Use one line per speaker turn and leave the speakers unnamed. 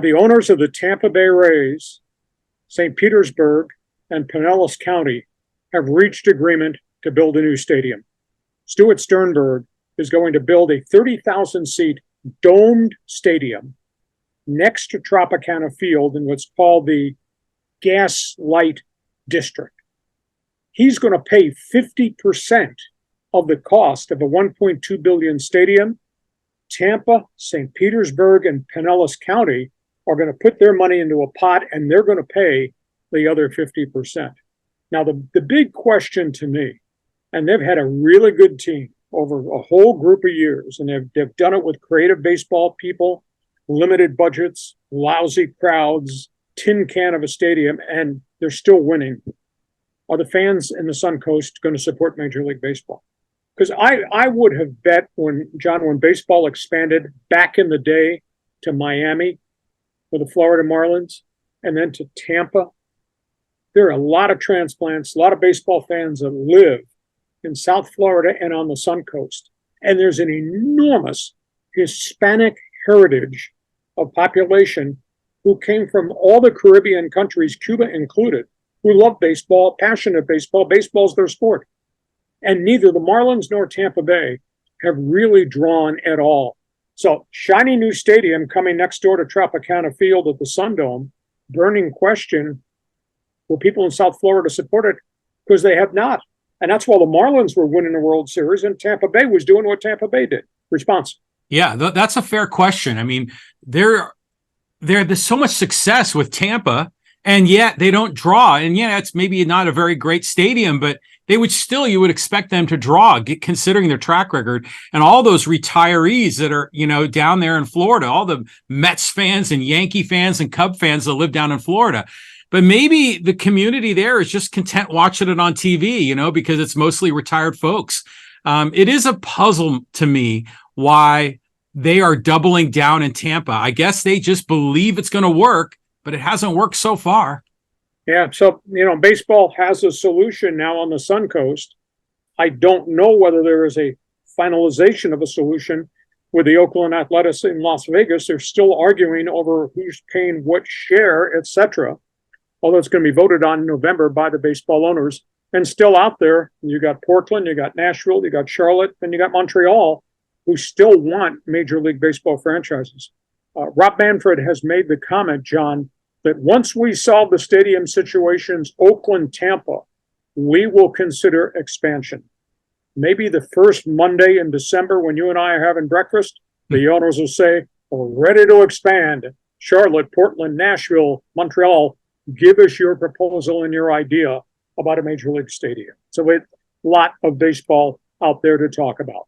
The owners of the Tampa Bay Rays, St. Petersburg, and Pinellas County have reached agreement to build a new stadium. Stuart Sternberg is going to build a 30,000-seat domed stadium next to Tropicana Field in what's called the Gaslight District. He's going to pay 50% of the cost of a $1.2 billion stadium. Tampa, St. Petersburg, and Pinellas County are going to put their money into a pot, and they're going to pay the other 50%. Now, the big question to me, and they've had a really good team over a whole group of years, and they've done it with creative baseball people, limited budgets, lousy crowds, tin can of a stadium, and they're still winning. Are the fans in the Sun Coast going to support Major League Baseball? Because I would have bet when baseball expanded back in the day to Miami with the Florida Marlins and then to Tampa, there are a lot of transplants, a lot of baseball fans that live in South Florida and on the Sun Coast. And there's an enormous Hispanic heritage of population who came from all the Caribbean countries, Cuba included, who love baseball, passionate baseball. Baseball's their sport. And neither the Marlins nor Tampa Bay have really drawn at all. So shiny new stadium coming next door to Tropicana Field at the Sun Dome, burning question, will people in South Florida support it? Because they have not. And that's while the Marlins were winning the World Series and Tampa Bay was doing what Tampa Bay did. Response.
Yeah, that's a fair question. I mean, there's so much success with Tampa, and yet they don't draw. And yeah, it's maybe not a very great stadium, but you would expect them to draw, considering their track record and all those retirees that are, down there in Florida, all the Mets fans and Yankee fans and Cub fans that live down in Florida. But maybe the community there is just content watching it on TV, because it's mostly retired folks. It is a puzzle to me why they are doubling down in Tampa. I guess they just believe it's going to work, but it hasn't worked so far.
Yeah, so, baseball has a solution now on the Sun Coast. I don't know whether there is a finalization of a solution with the Oakland Athletics in Las Vegas. They're still arguing over who's paying what share, etc. Although it's going to be voted on in November by the baseball owners. And still out there, you got Portland, you got Nashville, you got Charlotte, and you got Montreal, who still want Major League Baseball franchises. Rob Manfred has made the comment, John, that once we solve the stadium situations, Oakland, Tampa, we will consider expansion. Maybe the first Monday in December when you and I are having breakfast, the owners will say, we're ready to expand. Charlotte, Portland, Nashville, Montreal, give us your proposal and your idea about a Major League stadium. So a lot of baseball out there to talk about.